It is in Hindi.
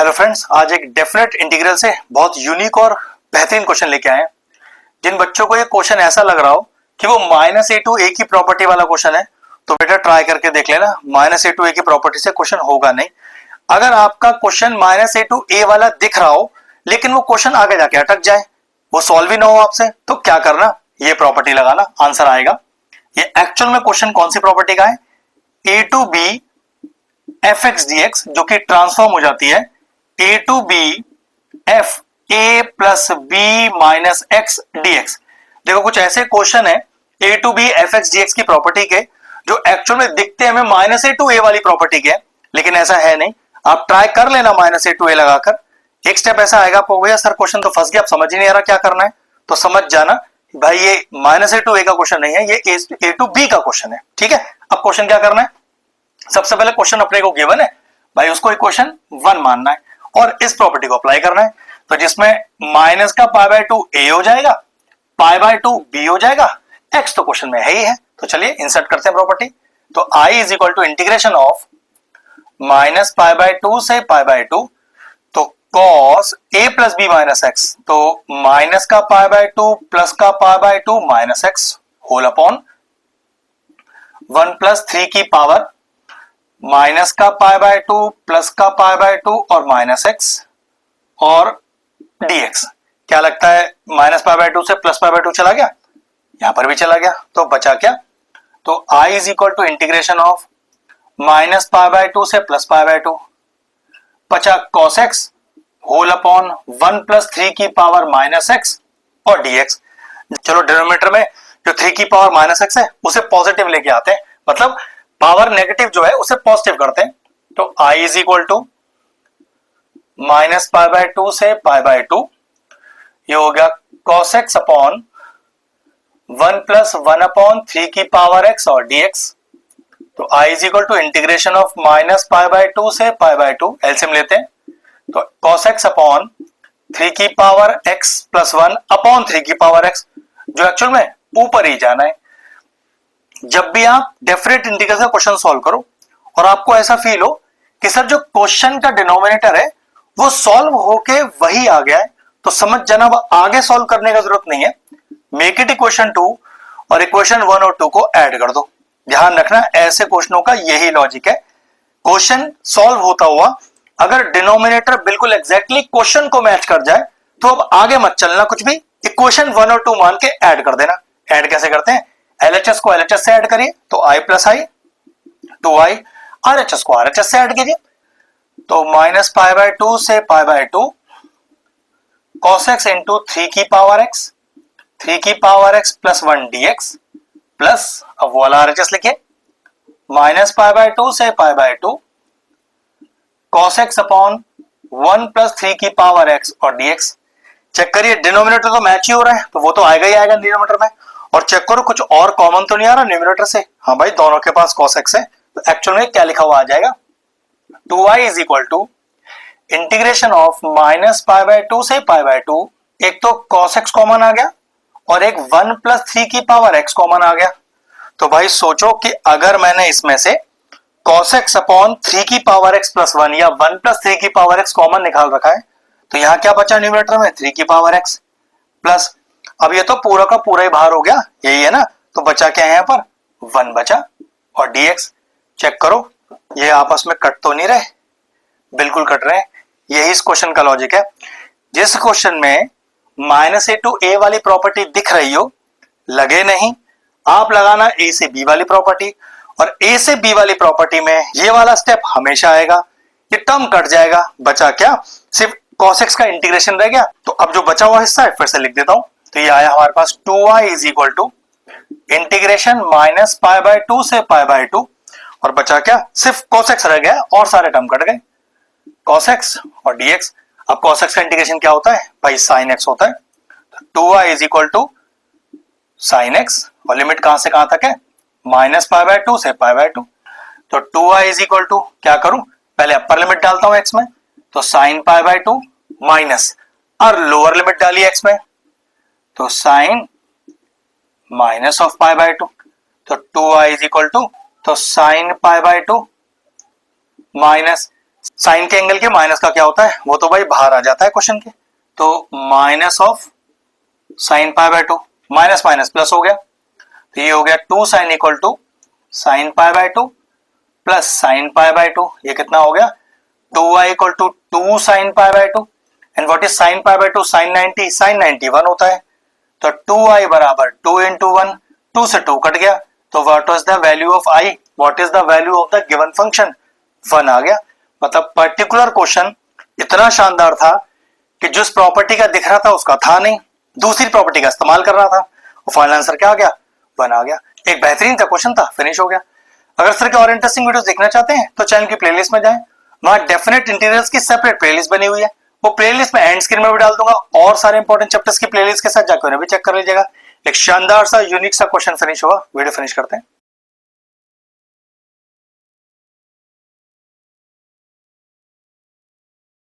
हेलो फ्रेंड्स, आज एक डेफिनेट इंटीग्रल से बहुत यूनिक और बेहतरीन क्वेश्चन लेके आए हैं। जिन बच्चों को ये क्वेश्चन ऐसा लग रहा हो कि वो माइनस ए टू ए की प्रॉपर्टी वाला क्वेश्चन है, तो बेटा ट्राई करके देख लेना। माइनस ए टू ए की प्रॉपर्टी से क्वेश्चन होगा नहीं। अगर आपका क्वेश्चन माइनस ए टू ए वाला दिख रहा हो लेकिन वो क्वेश्चन आगे जाके अटक जाए, वो सॉल्व ही ना हो आपसे, तो क्या करना, ये प्रॉपर्टी लगाना, आंसर आएगा। ये एक्चुअल में क्वेश्चन कौन सी प्रॉपर्टी का है? A to b f x d x, जो कि ट्रांसफॉर्म हो जाती है a to b f a plus b minus x d x. देखो कुछ ऐसे क्वेश्चन है a to b f x d x की प्रॉपर्टी के, जो एक्चुअल में दिखते हमें माइनस ए टू ए वाली प्रॉपर्टी के, लेकिन ऐसा है नहीं। आप ट्राई कर लेना माइनस ए टू ए लगाकर। एक स्टेप ऐसा आएगा आपको, भैया सर क्वेश्चन तो फंस गया, अब समझ ही नहीं आ रहा क्या करना है, तो समझ जाना भाई ये माइनस ए टू ए का क्वेश्चन नहीं है, ये ए टू बी का क्वेश्चन है। ठीक है, अब क्वेश्चन क्या करना है? सबसे पहले क्वेश्चन अपने को गिवन है भाई, उसको इक्वेशन 1 मानना है और इस प्रॉपर्टी को अप्लाई करना है। तो जिसमें माइनस का पाई बाय 2 ए हो जाएगा, पाई बाय 2 बी हो जाएगा, एक्स तो क्वेश्चन में है ही है। तो चलिए इंसर्ट करते हैं प्रॉपर्टी। तो I is equal to integration of minus pi by 2 से पाई बाय 2, तो cos a plus b minus x, तो माइनस का पाई बाय 2 प्लस का pi by 2 minus x whole upon 1 plus 3 की पावर माइनस का पाई बाय 2 प्लस का पाई बाय 2 और माइनस एक्स और dx। क्या लगता है, माइनस पाई बाय 2 से प्लस पाई बाय 2 चला गया, यहां पर भी चला गया, तो बचा क्या? तो i is equal to integration of minus pi by 2 से प्लस पाई बाय 2, बचा cos x whole upon 1 plus 3 की पावर माइनस एक्स और dx। चलो डिनोमिनेटर में जो 3 की पावर माइनस एक्स है उसे पॉजिटिव लेके आते हैं, मतलब पावर नेगेटिव जो है उसे पॉजिटिव करते हैं। तो i is equal to minus pi by 2 से पाई बाय 2, ये हो गया cos x upon 1 plus 1 upon 3 की पावर x और dx। तो i is equal to integration of minus pi by 2 से पाई बाय 2, एलसीएम लेते हैं, तो cos x अपॉन 3 की पावर x प्लस 1 अपॉन 3 की पावर x, जो एक्चुअल में ऊपर ही जाना है। जब भी आप डेफिनेट इंटीग्रल का क्वेश्चन सॉल्व करो और आपको ऐसा फील हो कि सर जो क्वेश्चन का डिनोमिनेटर है वो सॉल्व होके वही आ गया है, तो समझ जाना अब आगे सॉल्व करने का जरूरत नहीं है। मेक इट इक्वेशन 2 और इक्वेशन 1 और 2 को ऐड कर दो। ध्यान रखना ऐसे क्वेश्चनों का यही लॉजिक है। क्वेश्चन सॉल्व होता हुआ अगर डिनोमिनेटर बिल्कुल एग्जैक्टली क्वेश्चन को मैच कर जाए तो अब आगे मत चलना कुछ भी, इक्वेशन 1 और 2 मान के ऐड कर देना। ऐड कैसे करते हैं? LHS को LHS से ऐड करिए तो i plus I 2i, RHS को RHS से ऐड कीजिए तो माइनस पाई बाय 2 से pi by 2 cos x into 3 की पावर x, 3 की power x plus 1 dx plus, अब वो वाला RHS लिखिए, माइनस पाई बाय 2 से pi by 2 cos x upon 1 plus 3 की पावर x और dx। चेक करिए डिनोमिनेटर तो मैच ही हो रहा है, तो वो तो आएगा ही आएगा डिनोमिनेटर में। और चेक करो कुछ और कॉमन तो नहीं आ रहा न्यूमरेटर से। हाँ भाई, दोनों के पास cos x है, तो एक्चुअल में क्या लिखा हुआ आ जाएगा? 2i is equal to integration of minus pi by 2 से पाई बाय 2, एक तो cos x कॉमन आ गया और एक 1 प्लस 3 की पावर x कॉमन आ गया। तो भाई सोचो कि अगर मैंने इसमें से cos x अपॉन 3 की पावर x प्लस 1 या 1 प्लस 3 की पावर x कॉमन निकाल रखा है, तो यहां क्या बचा न्यूमरेटर में? 3 की पावर x प्लस, अब ये तो पूरा का पूरा ही बाहर हो गया, यही है ना, तो बचा क्या है यहाँ पर? 1 बचा और dx। चेक करो ये आपस में कट तो नहीं रहे, बिल्कुल कट रहे हैं। यही इस क्वेश्चन का लॉजिक है। जिस क्वेश्चन में माइनस ए टू ए वाली प्रॉपर्टी दिख रही हो, लगे नहीं, आप लगाना ए से बी वाली प्रॉपर्टी, और ए से बी वाली प्रॉपर्टी में ये वाला स्टेप हमेशा आएगा, ये टर्म कट जाएगा, बचा क्या? सिर्फ cos x का इंटीग्रेशन रह गया। तो अब जो बचा हुआ हिस्सा है फिर से लिख देता हूं, तो ये आया हमारे पास 2i is equal to integration minus pi by 2 से पाई बाय 2, और बचा क्या? सिर्फ cos x रह गया और सारे टर्म कट गए, cos x और dx। अब cos x का इंटीग्रेशन क्या होता है भाई? sin x होता है। तो 2i is equal to sin x, और लिमिट कहां से कहां तक है? माइनस पाई बाय 2 से पाई बाय 2। तो 2i इज इक्वल टू, क्या करूं, पहले अपर लिमिट डालता हूं x में, तो sin पाई बाय 2 माइनस, और लोअर लिमिट डाली x में, तो sine minus of pi by 2, तो 2i इज इक्वल टू, तो sine pi by 2 minus sine के एंगल के माइनस का क्या होता है, वो तो भाई बाहर आ जाता है क्वेश्चन के। तो minus of sine pi by 2, minus minus plus हो गया, तो ये हो गया 2 sine equal to sine pi by 2 plus sine pi by 2, ये कितना हो गया 2y equal to 2 sine pi by 2। And what is sine pi by 2, sine 90, sine 90 1 होता है, तो 2i बराबर 2 इंटू 1, 2 से 2 कट गया, तो what was the value of i, what is the value of the given function, 1 आ गया। मतलब पर्टिकुलर क्वेश्चन इतना शानदार था कि जिस प्रॉपर्टी का दिख रहा था उसका था नहीं, दूसरी प्रॉपर्टी का इस्तेमाल कर रहा था, और फाइनल आंसर क्या आ गया, 1 आ गया। एक बेहतरीन सा क्वेश्चन था, फिनिश हो गया। अगर सर के और इंटरेस्टिंग वीडियोस देखना चाहते हैं तो चैनल की प्लेलिस्ट में जाएं, वहां डेफिनेट इंटीग्रल्स की सेपरेट प्लेलिस्ट बनी हुई है, वो प्लेलिस्ट में एंड स्क्रीन में भी डाल दूंगा, और सारे इंपॉर्टेंट चैप्टर्स की प्लेलिस्ट के साथ जाकर उन्हें भी चेक कर लीजिएगा। एक शानदार सा यूनिक सा क्वेश्चन फिनिश हुआ, वीडियो फिनिश करते हैं।